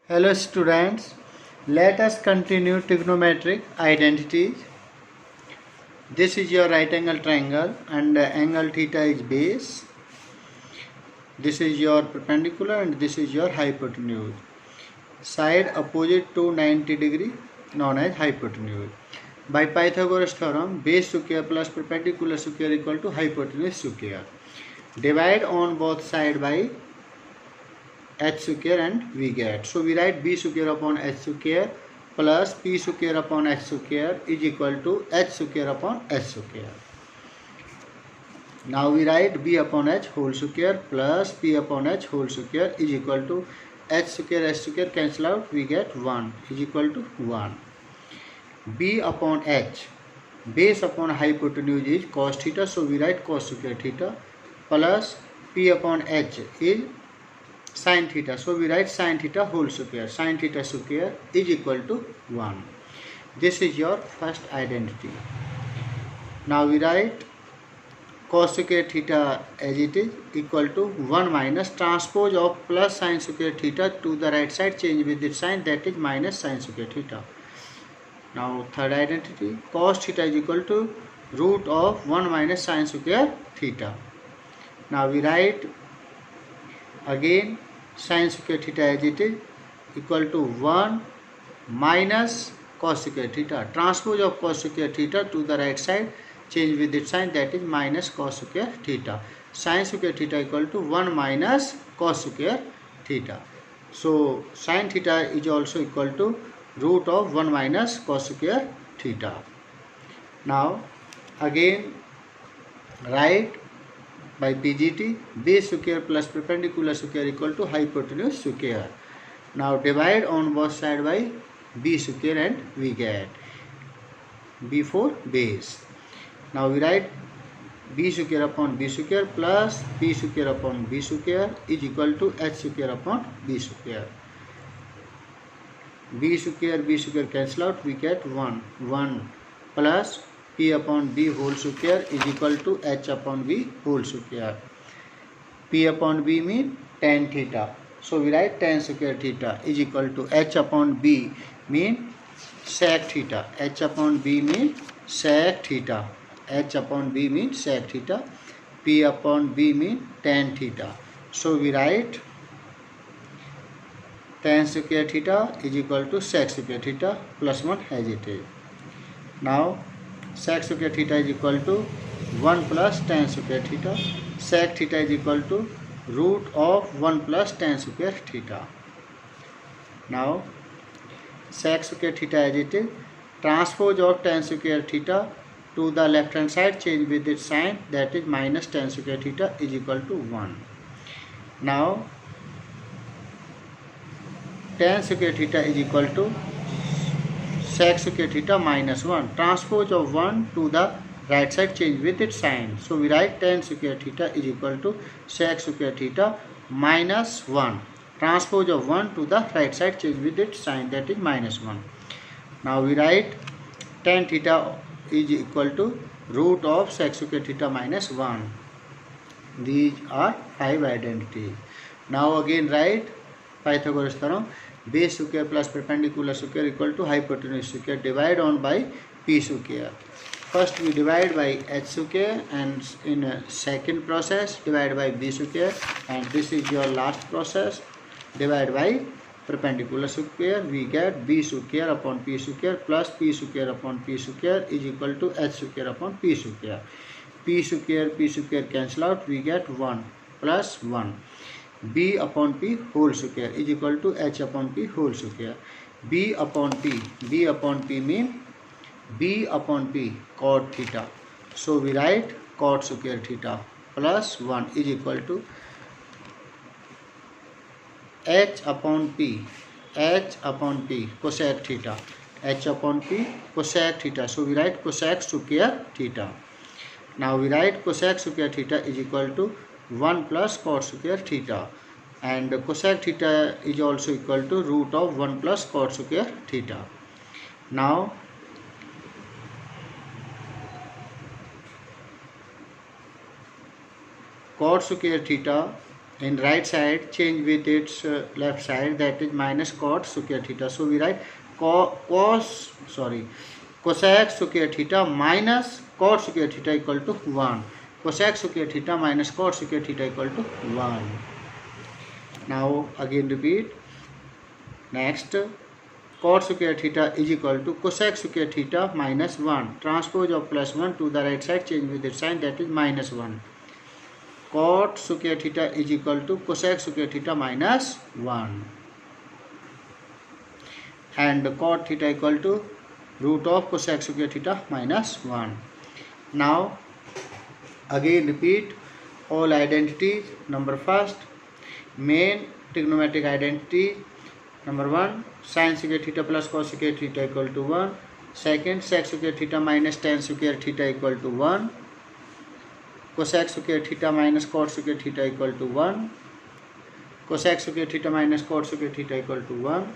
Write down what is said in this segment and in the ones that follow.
Hello students, let us continue trigonometric identities. This is your right angle triangle and angle theta is base. This is your perpendicular and this is your hypotenuse. Side opposite to 90 degree known as hypotenuse. By Pythagoras theorem, base square plus perpendicular square equal to hypotenuse square. Divide on both sides by h square and we get. So we write b square upon h square plus p square upon h square is equal to h square upon h square. Now we write b upon h whole square plus p upon h whole square is equal to h square cancel out, we get 1 is equal to 1. b upon h base upon hypotenuse is cos theta, so we write cos square theta plus p upon h is sin theta, so we write sin theta whole square. Sin theta square is equal to 1. This is your first identity. Now we write cos square theta as it is equal to 1 minus transpose of plus sin square theta to the right side, change with its sign, that is minus sin square theta. Now third identity, cos theta is equal to root of 1 minus sin square theta. Now we write again sin square theta as it is equal to 1 minus cos square theta. Transpose of cos square theta to the right side, change with its sign, that is minus cos square theta. Sin square theta equal to 1 minus cos square theta. So sin theta is also equal to root of 1 minus cos square theta. Now again write by PGT, base square plus perpendicular square equal to hypotenuse square. Now divide on both sides by b square and we get b for base. Now we write b square upon b square plus p square upon b square is equal to h square upon b square. b square cancel out, we get 1 plus p upon b whole square is equal to h upon b whole square. P upon b mean tan theta, so we write tan square theta is equal to h upon b mean sec theta. H upon b mean sec theta. H upon b mean sec theta. P upon b mean tan theta. So we write tan square theta is equal to sec square theta plus 1 as it is. Now sec square theta is equal to 1 plus tan square theta. Sec theta is equal to root of 1 plus tan square theta. Now sec square theta as it is, transpose of tan square theta to the left hand side, change with its sign, that is minus tan square theta is equal to 1. Now tan square theta is equal to sec square theta minus 1. Transpose of 1 to the right side, change with its sign. So we write tan square theta is equal to sec square theta minus 1. Transpose of 1 to the right side, change with its sign, that is minus 1. Now we write tan theta is equal to root of sec square theta minus 1. These are 5 identities. Now again write Pythagoras theorem, base square plus perpendicular square equal to hypotenuse square, divide on by p square. First we divide by h square and in a second process divide by b square, and this is your last process, divide by perpendicular square, we get b square upon p square plus p square upon p square is equal to h square upon p square. P square cancel out, we get 1 plus 1. b upon p whole square is equal to h upon p whole square. b upon p mean b upon p cot theta, so we write cot square theta plus 1 is equal to h upon p cosec theta, h upon p cosec theta, so we write cosec square theta. Now we write cosec square theta is equal to 1 plus cot square theta, and cosec theta is also equal to root of 1 plus cot square theta. Now cot square theta in right side change with its left side, that is minus cot square theta. So we write cosec square theta minus cot square theta equal to 1. Cosec square theta minus cot square theta equal to 1. Now again repeat. Next, cot square theta is equal to cosec square theta minus 1. Transpose of plus 1 to the right side, change with its sign, that is minus 1. Cot square theta is equal to cosec square theta minus 1. And cot theta equal to root of cosec square theta minus 1. Now again repeat all identities. Number first, main trigonometric identity. Number 1, sin square theta plus cos square theta equal to 1. Second, sec square theta minus tan square theta equal to 1. Cosec square theta minus cot square theta equal to 1. Cosec square theta minus cot square theta equal to 1.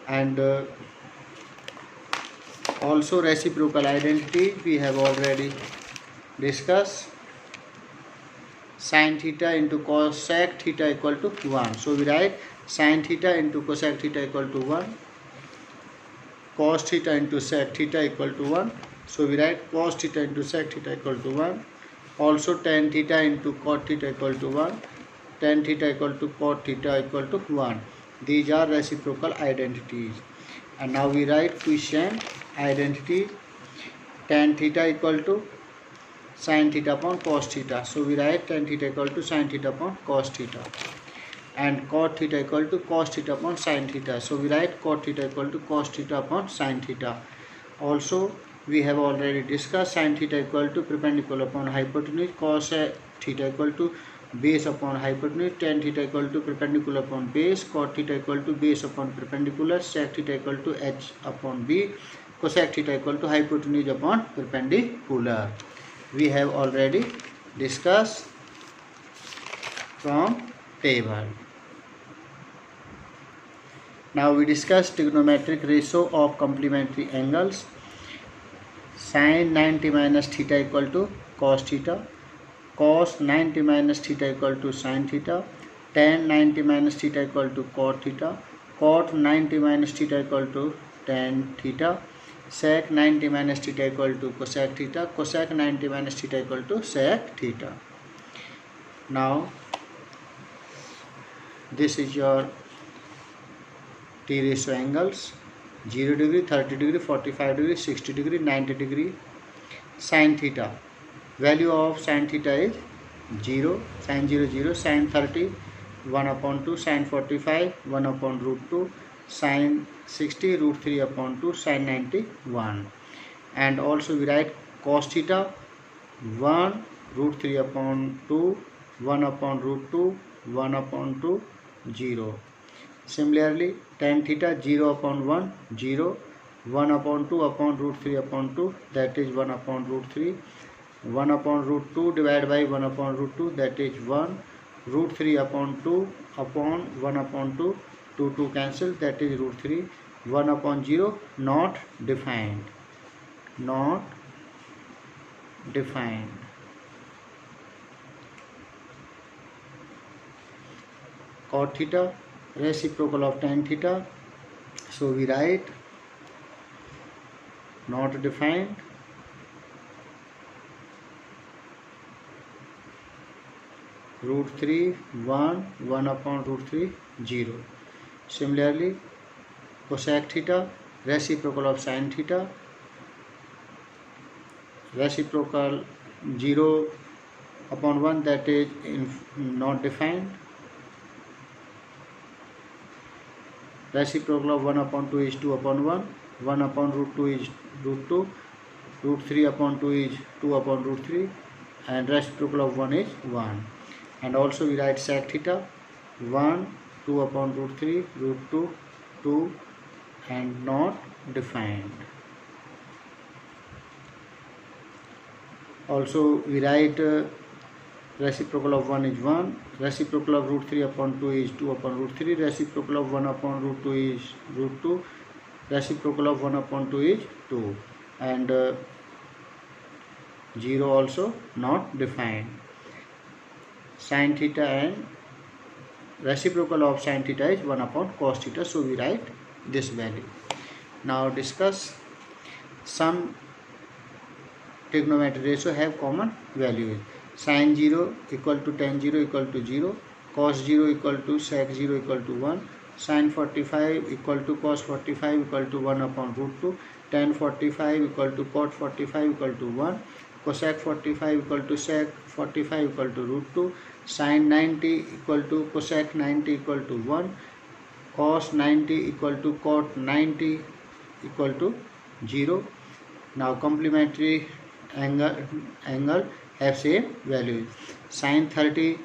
And also reciprocal identity we have already discussed. Sin theta into cosec theta equal to 1. So we write sin theta into cosec theta equal to 1. Cos theta into sec theta equal to 1. So we write cos theta into sec theta equal to 1. Also tan theta into cot theta equal to 1. Tan theta equal to cot theta equal to 1. These are reciprocal identities. And now we write quotient identity. Tan theta equal to sin theta upon cos theta. So we write tan theta equal to sin theta upon cos theta. And cot theta equal to cos theta upon sin theta. So we write cot theta equal to cos theta upon sin theta. Also we have already discussed sin theta equal to perpendicular upon hypotenuse, cos theta equal to base upon hypotenuse, tan theta equal to perpendicular upon base, cot theta equal to base upon perpendicular, sec theta equal to h upon b, cosec theta equal to hypotenuse upon perpendicular. We have already discussed from table. Now we discuss trigonometric ratio of complementary angles. Sin 90 minus theta equal to cos theta, cos 90 minus theta equal to sin theta, tan 90 minus theta equal to cot theta, cot 90 minus theta equal to tan theta, sec 90 minus theta equal to cosec theta, cosec 90 minus theta equal to sec theta. Now this is your T ratio angles: 0 degree, 30 degree, 45 degree, 60 degree, 90 degree. Sin theta, value of sin theta is 0, sin 0 0, sin 30 1 upon 2, sin 45 1 upon root 2, sin 60 root 3 upon 2, sin 90 1. And also we write cos theta 1 root 3 upon 2, 1 upon root 2, 1 upon 2, 0. Similarly tan theta 0 upon 1, 0, 1 upon 2 upon root 3 upon 2, that is 1 upon root 3, 1 upon root 2 divided by 1 upon root 2, that is 1, root 3 upon 2 upon 1 upon 2, 2 cancel, that is root 3, 1 upon 0, not defined, not defined. Cot theta, reciprocal of tan theta. So we write not defined, root 3 1, 1 upon root 3, 0. Similarly cosec theta, reciprocal of sin theta, reciprocal 0 upon 1, that is not defined. Reciprocal of 1 upon 2 is 2 upon 1, 1 upon root 2 is root 2, root 3 upon 2 is 2 upon root 3, and reciprocal of 1 is 1. And also we write sec theta 1, 2 upon root 3, root 2, 2, and not defined. Also we write reciprocal of 1 is 1, reciprocal of root 3 upon 2 is 2 upon root 3, reciprocal of 1 upon root 2 is root 2, reciprocal of 1 upon 2 is 2, and 0 also not defined. Sin theta and reciprocal of sin theta is 1 upon cos theta, so we write this value. Now discuss some trigonometry ratio have common values. Sin 0 equal to tan 0 equal to 0, cos 0 equal to sec 0 equal to 1, sin 45 equal to cos 45 equal to 1 upon root 2, tan 45 equal to cot 45 equal to 1, cosec 45 equal to sec 45 equal to root 2, sin 90 equal to cosec 90 equal to 1, cos 90 equal to cot 90 equal to 0. Now complementary angle have same values. Sin 30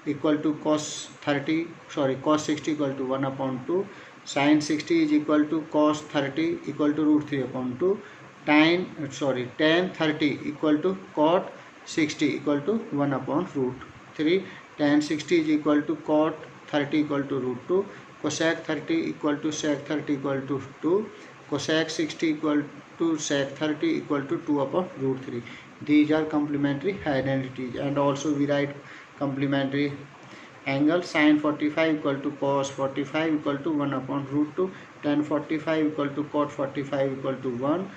equal to cos 60 equal to 1 upon 2, sin 60 is equal to cos 30 equal to root 3 upon 2, tan 30 equal to cot 60 equal to 1 upon root 3, tan 60 is equal to cot 30 equal to root 2, cosec 30 equal to sec 30 equal to 2, cosec 60 equal to sec 30 equal to 2 upon root 3. These are complementary identities, and also we write complementary angle. Sin 45 equal to cos 45 equal to 1 upon root 2, tan 45 equal to cot 45 equal to 1,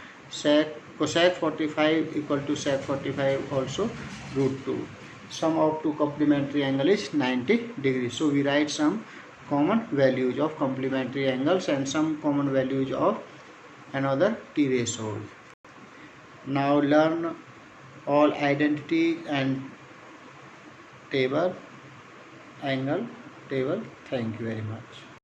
cosec 45 equal to sec 45 also root 2. Sum of two complementary angle is 90 degrees. So we write some common values of complementary angles and some common values of another T ratio. Now learn all identity and angle table. Thank you very much.